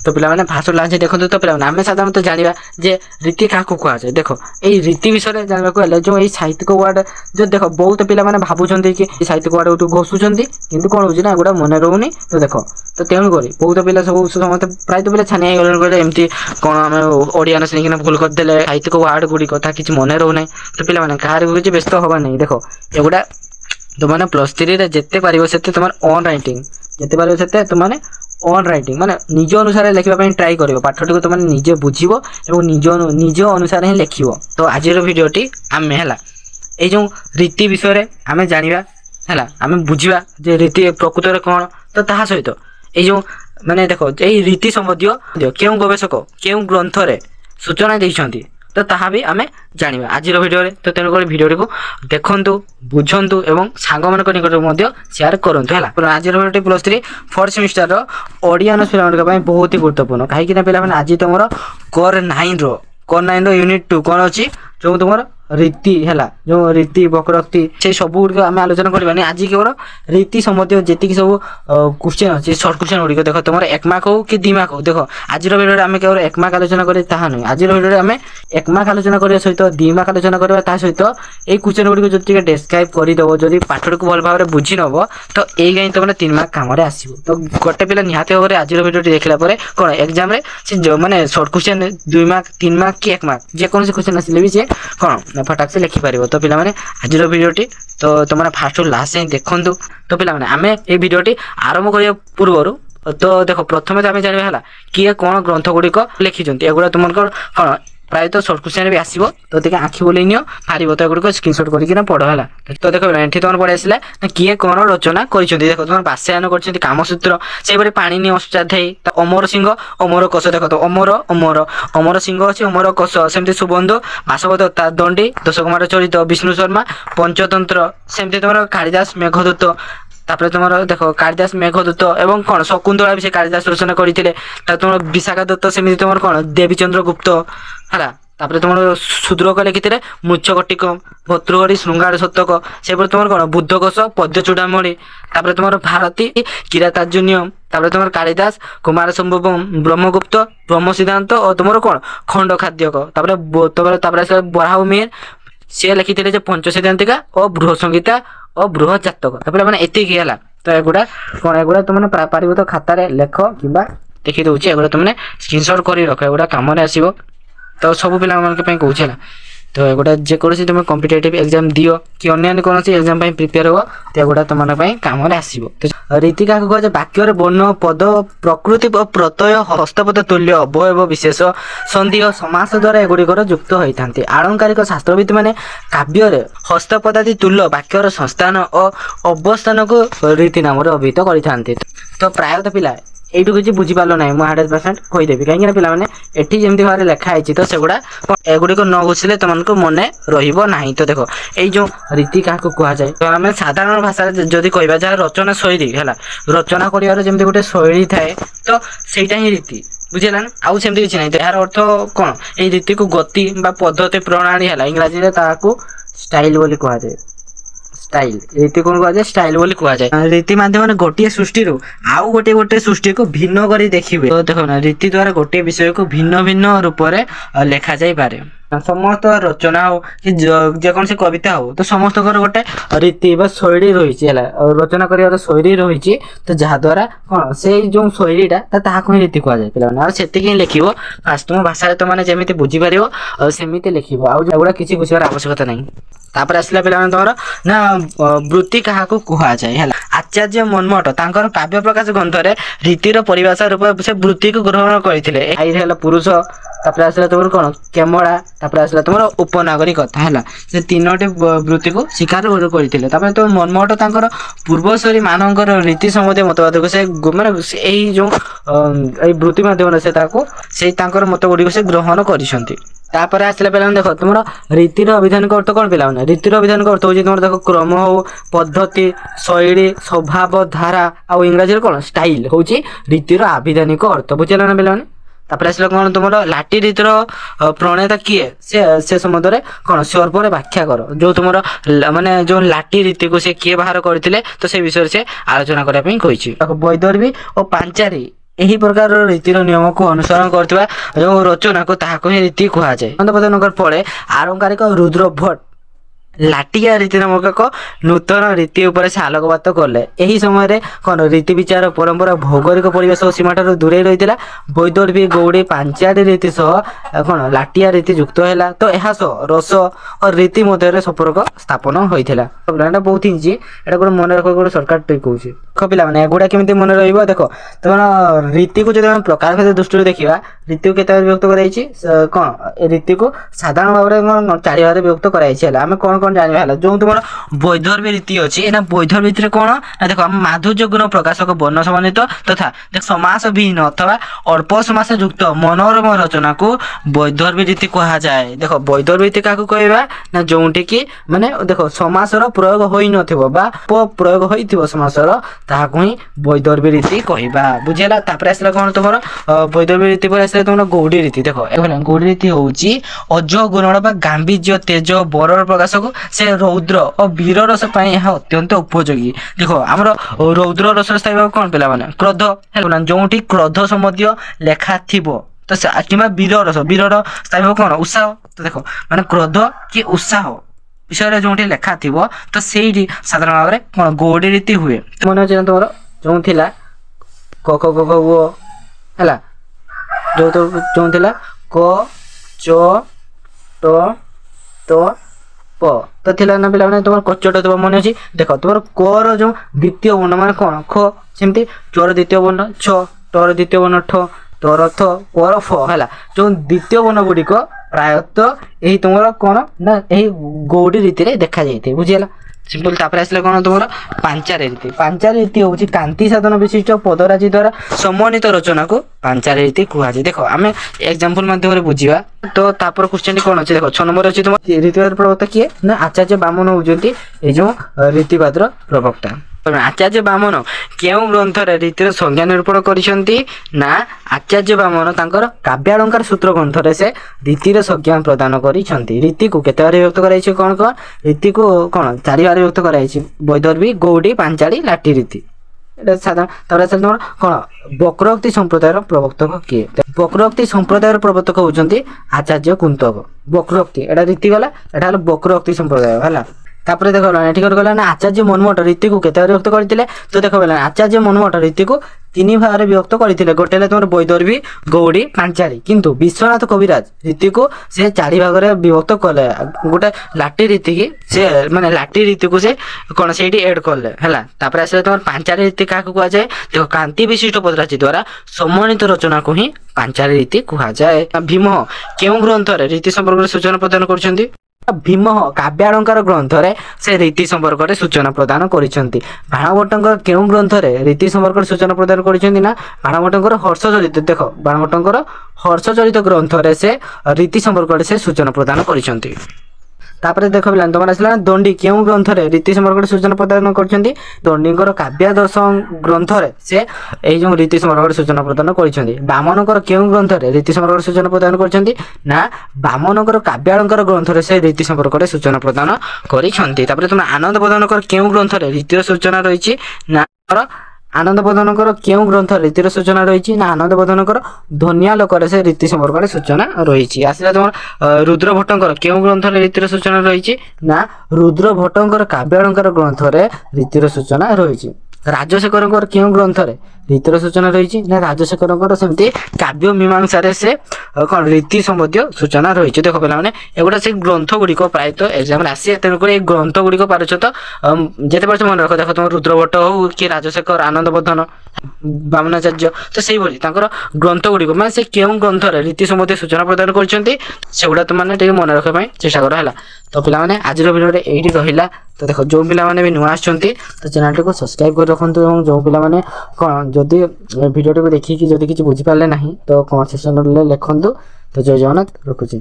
तो पिलाने fast last देखो तो पिलाने आम साधारणतः जाना जे रीति क्या कहुए देख यही रीति विषय जानवा जो ये साहित्यिक वार्ड जो देख बहुत पिला भावुं कि साहित्यिक वार्ड घोषुंट कि कौन होना एगुड़ा मन रोनी तो देख तो तेणुक बहुत पिला सब समस्त प्राय पिला छानिया गले एमती कौन आम ओडिया शुणिकिना भूल करदे साहित्यिक वार्ड गुड़िक किसी मन रोना तो पिलाने कहार किसी व्यस्त हवा नहीं देख एगुड़ा तुमने +3 जिते पार से तुम ऑन राइटिंग जिते पार से तुमने ऑन राइटिंग माने निज अनुसार लिखा ट्राई कर पाठटी को तुमने निजे बुझीब और निज अनुसार ही लिख तो आज भिडियोटी आम है ये जो रीति विषय आम जाना है आम बुझा जे रीति प्रकृत में कौन तो ता सहित ये माने देखो यही रीति संबंधी क्यों गवेषक क्यों ग्रंथ रे सूचना देइछंती तो ताहा भी आम जाना आज भिडियो तो तेणुक भिडियो को देखु बुझंतु एवं सांग मान निकट शेयर करूँ है आज भिडियो +3 4th सेमिस्टर ओडिया पिला बहुत ही गुरुत्वपूर्ण कहीं पे आज तुम कोर 9 यूनिट 2 कौन अच्छी जो तुम रीति है जो रीति वक्रोक्ति से सब गुड़िक आम आलोचना करवानी आज केवल रीति संबंधी जी सब क्वेश्चन अच्छे सर्ट क्वेश्चन गुड़िक देख तुम 1 मार्क हो कि 2 मार्क हो देख आज भिडियो आम केवल 1 मार्क आलोचना करें नुह आज भिडियो आम 1 मार्क आलोचना करने सहित 2 मार्क आलोचना करवा सहित ये क्वेश्चन गुड़िक जो डिस्क्राइब करदेव जदि पाठटी को भल भाव बुझी नब तो यही तुम 3 मार्क कम आसो तो गोटे पिला निहाती भाव में आज भिडियो देखला कौन एग्जाम मैंने सर्ट क्वेश्चन 2 मार्क 3 मार्क कि 1 मार्क जेकोसी क्वेश्चन आसिले भी सी कौन फटाक से लिखिपार तो पे आज भिडियोटी तो तुम फास्ट लास्ट ही देखु तो पे आम ये भिडियोटी आरंभ करने पूर्व तो देख प्रथम तो आम जाना किए कौन ग्रंथ गुड़िक लिखिं एगुड़ा तुम कौन प्रायतः सर्ट क्वेश्चन भी आसो तो देखिए आखि बोल नियो पार तो एगुड़िक स्क्रीनशॉट करके पढ़ है तो देख ये तुम पढ़ी आसला किए कौन रचना कर देख तुम बास्यायन कर कामसूत्र से पाणिनि अष्टाध्यायी अमर सिंह अमर कोश देख तो अमर अमर अमर सिंह अच्छी अमर कोश सेमती सुबंधु बासवद दंडी दशकुमार चरित विष्णु शर्मा पंचतंत्र सेमती तुम कालिदास मेघदूत तापर तुम देख कालिदास मेघदूत एवं कौन शकुंतला भी से कालिदास रचना करते तुम विशाखा दत्त सेमती तुम कौन देवीचंद्र गुप्त है तापर तुम शूद्रक लिखी मृच्छकटिक भर्तृहरि श्रृंगार शतक से तुम कौन बुद्धकोश पद्य चूड़ामणि तापर तुम भारती किरातार्जुनियम तापर तुम कालिदास कुमार संभवम ब्रह्मगुप्त ब्रह्म सिद्धांत और तुम कौन खंड खाद्यक तापर बराहमीर सी लिखी पंचसिद्धांतिका और बृह संहिता और बृह जातक मैंने एतिक है तो एगुड़ा कौन एगुड़ा तुमने पारिब तो खातार लेख कि देखी दूसरी एगुड़ा तुमने स्क्रीनशॉट कर रख एगुड़ा कम आसो तो सब पिला कौन तो एगुड़ा जेकोसी तुम कॉम्पिटिटिव एग्जाम दियो कि अन्य कौन एग्जाम प्रिपेयर हो तो एगुड़ा तुम कम आसो तो रीति क्या कह वाक्य वर्ण पद प्रकृति प्रत्यय हस्तपद तुल्य अवयव विशेष संधि और समास द्वारा एगुड़िकर युक्त होता आलंकारिक शास्त्रविद मैंने काव्य हस्तपदादि तुल्य वाक्यर संस्थान और अवस्थान को रीति नाम अभिहित करते तो प्रायतः पिला यू किसी बुझीपार ना मुझे 100% कहीदेवी कहीं पिलाने एटी जमी भाव में लिखाई तो सेगुड़ा एगुड़िक न घुषिले तुमको मन रहा तो देख ये जो रीति क्या कहुए तो आम साधारण भाषा जदि कह जहाँ रचना शैली है रचना करमती गोटे शैली थाए तो सहीटा ही रीति बुझेगा ना आउ सेमती किसी ना यार अर्थ कौन ये रीति को गति पद्धति प्रणाली है इंग्राजी में स्टाइल बोली कहुए स्टाइल रीति कौन कहुए स्टाइल बोली कहुए रीति माध्यम गोटे सृष्टि आउ गोटे गोटे सृष्टि को भिन्न कर देखिए तो देख ना रीति द्वारा गोटे विषय को भिन्न भिन्न रूप से लिखा जाई पारे समस्त रचना हो कि जेकोसी कविता हो तो समस्त गोटे रीति शैली रही रचना कर शैली रही तो जहाद्वारा कौन से जो शैलीटा ही रीति कहुए पे से लिख फास्ट तुम भाषा तो मैंने जमी बुझीपार सेमती लिख आउा किसी बुझार आवश्यकता नहीं तापर आसला पे तुम ना वृत्ति क्या कहुए है आचार्य मनमठ तांकर काव्य प्रकाश ग्रंथ रीतिर परिभाषा रूप से वृत्ति को ग्रहण करते पुरुष तापर आसला तुम कौन केमड़ा तापर आसला तुम उपनागरिकता है से 3टी वृत्ति को स्वीकार करते तुम मनमठ तांकर पूर्वसरी मानकर रीति संबंधी मतवाद को से माने यही जो वृत्ति माध्यम से मत गुड़ी से ग्रहण कर आसला पे देख तुम रीतिर अभिधानिक अर्थ कौन पे रीतिर अभिधानिक अर्थ हो तुम देख क्रम हो पद्धति शैली स्वभाव धारा आ इंग्राजी कौन स्टाइल हूँ रीतिर आभिधानिक अर्थ बुझेगा ना पे तापर आसला कौन तुम लाठी रीतिर प्रणेता किए से संबंध कौन सर्व व्याख्या कर जो तुम माने जो लाठी रीति को से किए बाहर करते तो से विषय से आलोचना करने वैदर्भी और पांचारी ଏହି ପ୍ରକାର ରୀତିର ନିୟମକୁ ଅନୁସରଣ କରୁଥିବା ଯେଉଁ ରଚନାକୁ ତାହାକୁ ହିଁ ରୀତି କୁହାଯାଏ। ଆନନ୍ଦ ପ୍ରଦାନ ପରେ ଆଳଙ୍କାରିକ ରୁଦ୍ର ଭଟ୍ଟ ଲାଟିଆ ରୀତି ନାମକ ଏକ ନୂତନ ରୀତି ଉପରେ ସେ ଆଲୋକପାତ କଲେ। ଏହି ସମୟରେ କ'ଣ ରୀତି ବିଚାର ପରମ୍ପରା ଭୌଗୋଳିକ ପରିବେଶ ଓ ସୀମାଠାରୁ ଦୂରେଇ ରହିଥିଲା। ବୈଦର୍ଭୀ ଗୌଡ଼ୀ ପାଞ୍ଚାରୀ ରୀତି ସହ କ'ଣ ଲାଟିଆ ରୀତି ଯୁକ୍ତ ହେଲା। ତ ଏହା ସହ ରସ ଓ ରୀତି ମଧ୍ୟରେ ସମ୍ପର୍କ ସ୍ଥାପନ ହୋଇଥିଲା। ଏଇଟା ବହୁତ ଇଜି, ଏଇଟା ଗୋଟେ ମନେ ରଖ, ଗୋଟେ ସର୍ଟକଟ୍ ଟ୍ରିକ୍ କହୁଛି। ଦେଖ ପିଲାମାନେ ଏଗୁଡ଼ା କେମିତି ମନେ ରହିବ। ଦେଖ ତମର ରୀତିକୁ ଯଦି ଆମେ ପ୍ରକାର ଭେଦ ଦୃଷ୍ଟିରୁ ଦେଖିବା, ରୀତିକୁ କେତେ ଭାବରେ ବିଭକ୍ତ କରାଯାଇଛି? କ'ଣ ରୀତିକୁ ସାଧାରଣ ଭାବରେ ଚାରି ଭାବରେ ବିଭକ୍ତ କରାଯାଇଛି ହେଲା। ଆମେ କ'ଣ ଜାଣିବା ହେଲା, ଯୋଉ ତୁମର ବୈଦର୍ଭୀ ରୀତି ଅଛି, ଏଇଟା ବୈଦର୍ଭୀ ରୀତିରେ କ'ଣ ନା ଦେଖ ମାଧୁର୍ଯ୍ୟ ଗୁଣ ପ୍ରକାଶକ ବର୍ଣ୍ଣ ସମନ୍ୱିତ ତଥା ସମାସ ବିହୀନ ଅଥବା ଅଳ୍ପ ସମାସ ଯୁକ୍ତ ମନୋରମ ରଚନାକୁ ବୈଦର୍ଭୀ ରୀତି କୁହାଯାଏ। ଦେଖ ବୈଦର୍ଭୀ ରୀତି କାହାକୁ କହିବା ନା ଯୋଉଠି କି ମାନେ ଦେଖ ସମାସର ପ୍ରୟୋଗ ହୋଇନଥିବ ବା ପ୍ରୟୋଗ ହୋଇଥିବ ସମାସର, ତାହାକୁ ହିଁ ବୈଦର୍ଭୀ ରୀତି କହିବା। ବୁଝିଲା। ତାପରେ ଆସିଲା କ'ଣ ତୁମର ବୈଦର୍ଭୀ ରୀତି ପରେ ଆସିଲା ତୁମର ଗୌଡ଼ୀ ରୀତି। ଦେଖ ଗୌଡ଼ୀ ରୀତି ହଉଛି ଅଜ ଗୁଣର ବା ଗାମ୍ଭୀର୍ଯ୍ୟ ତେଜ ବରର ପ୍ରକାଶକୁ ସେ ରୌଦ୍ର ଓ ବୀର ରସ ପାଇଁ ଏହା ଅତ୍ୟନ୍ତ ଉପଯୋଗୀ। ଦେଖ ଆମର ରୌଦ୍ର ରସର ସ୍ଥାୟୀ ଭାବ କ'ଣ ପିଲାମାନେ? କ୍ରୋଧ ହେଲା। ଯୋଉଠି କ୍ରୋଧ ସମ୍ବନ୍ଧୀୟ ଲେଖା ଥିବ ତ କିମ୍ବା ବୀରର ସ୍ଥାୟୀ ଭାବ କ'ଣ? ଉତ୍ସାହ। ତ ଦେଖ ମାନେ କ୍ରୋଧ କି ଉତ୍ସାହ ବିଷୟରେ ଯୋଉଠି ଲେଖା ଥିବ ତ ସେଇଠି ସାଧାରଣ ଭାବରେ କ'ଣ ଗୌଡ଼ୀ ରୀତି ହୁଏ। ମନେ ଅଛି ନା ତମର ଯୋଉ ଥିଲା କ ଖ ଗ ଘ ଙ ହେଲା, ଯୋଉ ଥିଲା କ ଚ ଟ ତ ପ ତ ଥିଲା ନା ପିଲାମାନେ ତମର କଚଟ ଥିବ ମନେ ଅଛି। ଦେଖ ତମର କ ର ଯୋଉ ଦ୍ୱିତୀୟ ବର୍ଣ୍ଣ ମାନେ କ'ଣ? ଖ। ସେମିତି ଚ ର ଦ୍ୱିତୀୟ ବର୍ଣ୍ଣ ଛ, ଟ ର ଦ୍ୱିତୀୟ ବର୍ଣ୍ଣ ଠ, ତ ର ଥ, ପ ର ଫ ହେଲା। ଯୋଉ ଦ୍ୱିତୀୟ ବର୍ଣ୍ଣ ଗୁଡ଼ିକ ପ୍ରାୟତଃ ଏହି ତୁମର କ'ଣ ନା ଏହି ଗୌଡ଼ୀ ରୀତିରେ ଦେଖାଯାଇଥାଏ। ବୁଝିଗଲା ସିମ୍ପଲ। ତାପରେ ଆସିଲା କ'ଣ ତୁମର ପାଞ୍ଚାରୀ ରୀତି। ପାଞ୍ଚାରୀ ରୀତି ହେଉଛି କାନ୍ତି ସାଧନ ବିଶିଷ୍ଟ ପଦରାଜି ଦ୍ୱାରା ସମନ୍ୱିତ ରଚନାକୁ ପାଞ୍ଚାରୀ ରୀତି କୁହାଯାଏ। ଦେଖ ଆମେ ଏକ୍ସାମ୍ପଲ ମାଧ୍ୟମରେ ବୁଝିବା। ତ ତାପରେ କ୍ୱେଶ୍ଚନଟି କ'ଣ ଅଛି? ଦେଖ 6 ନମ୍ବର ଅଛି ତୁମ ରୀତିବାଦର ପ୍ରବକ୍ତା କିଏ ନା ଆଚାର୍ଯ୍ୟ ବାମନ ହେଉଛନ୍ତି ଏଇ ଯେଉଁ ରୀତିବାଦର ପ୍ରବକ୍ତା। ଆଚାର୍ଯ୍ୟ ବାମନ କେଉଁ ଗ୍ରନ୍ଥରେ ରୀତିର ସଂଜ୍ଞା ନିରୂପଣ କରିଛନ୍ତି ନା ଆଚାର୍ଯ୍ୟ ବାମନ ତାଙ୍କର କାବ୍ୟାଳଙ୍କାର ସୂତ୍ର ଗ୍ରନ୍ଥରେ ସେ ରୀତିର ସଂଜ୍ଞା ପ୍ରଦାନ କରିଛନ୍ତି। ରୀତିକୁ କେତେ ଭାବରେ ବିଭକ୍ତ କରାଯାଇଛି? କ'ଣ ରୀତିକୁ କ'ଣ 4 ଭାବରେ ବିଭକ୍ତ କରାଯାଇଛି। ବୈଦର୍ଭୀ ଗୌଡ଼ୀ ପାଞ୍ଚାରୀ ଲାଟି ରୀତି। এটা সাধারণ তারপরে আছে তোমার কোন বক্রোক্তি সম্প্রদায়ের প্রবর্তক কিয়ে বক্রোক্তি সম্প্রদায়ের প্রবর্তক হউଛନ୍ତି আচার্য কুন্তক বক্রোক্তি এটা রীতি গলা এটা হলো বক্রোক্তি সম্প্রদায় হলা তারপরে দেখো এটি করে গলা না আচার্য মনমোট রীতিକୁ কেতে ভাবে বিভক্ত কৰিଥିଲେ তো দেখো বলা আচার্য মনমোট রীতিକୁ 3 ভাগে বিভক্ত কৰিଥିଲେ গোটে হলো তোমার বৈদর্ভী গৌড়ী পাঞ্চালী কিন্তু বিশ্বনাথ কবিরাজ রীতিକୁ সে 4 ভাগে বিভক্ত কলে গোটে লাটি রীতিকি সে মানে লাটি রীতিକୁ সে কোন সেইটি এড করলে হলা তারপরে আসলে তোমার পাঞ্চালী রীতি কাকে কুয়া যায় দেখো কান্তি বিশিষ্ট পদরাজি দ্বারা সম্মানিত রচনাକୁ হি পাঞ্চালী রীতি কুয়া যায় ভীম কেউ গ্রন্থরে রীতি সম্পর্কে সূচনা প্রদান করছেন भीम काव्यालंकार ग्रंथरे से रीति संपर्क में सूचना प्रदान करिसेंती बाणभट्टंकर केउ ग्रंथरे रीति संपर्क में सूचना प्रदान करिसेंती ना बाणभट्टंकर हर्षचरित देखो बाणभट्टंकर हर्षचरित ग्रंथरे से रीति संपर्क में से सूचना प्रदान करिसेंती तापरे देखो बिलान तमर आसला दंडी केउ ग्रंथरे रीति संपर्क में सूचना प्रदान करछंती दंडीकर काव्य दर्शन ग्रंथरे से एई जो रीति संपर्क में सूचना प्रदान करछंती बामनकर केउ ग्रंथरे रीति संपर्क में सूचना प्रदान करछंती ना बामनकर काव्यालंकार ग्रंथरे से रीति संपर्क में सूचना प्रदान करिछंती तापरे तुम आनंद प्रदानकर केउ ग्रंथरे रीतिर सूचना रहिछि ना आनंद प्रदानकर केउ ग्रंथ रीतिर सूचना रही ना आनंद प्रदानकर ध्वन्यालोकर से रीति संपर्क में सूचना रही आसला तुम रुद्र भट्टंकर केउ ग्रंथ रीतिर सूचना रही ना रुद्र भट्टंकर काव्यालंकार ग्रंथ रीतिर सूचना रही राजशेखर केउ ग्रंथ रीतिर सूचना रही ना राजशेखर सेमती काव्य मीमांसा से कौन रीति संबंधी सूचना रही देख पे एगुड़ा से ग्रंथ गुड़िक प्रायतः एग्जाम आसे तेणुक ग्रंथ गुड़िक पार्छ तो जिते पार्छ मन रख देख तुम रुद्रभट्ट हो कि राजशेखर आनंद बर्धन बामनाचार्य तो से ग्रंथ गुड़िक मैं से केउ ग्रंथ रीति संबंधी सूचना प्रदान करगुड़ा तुमने मन रखापी चेष्टा कर है तो पे आज भिडियो ये रहा तो देख जो पे भी नुआ आसती तो चैनल को सब्सक्राइब कर रखु जो पे कौन जदि भिडियो देखिए जदि किसी बुझीपारे ना तो कमेंट सेक्शन लिखु तो जय जगन्नाथ रखुची।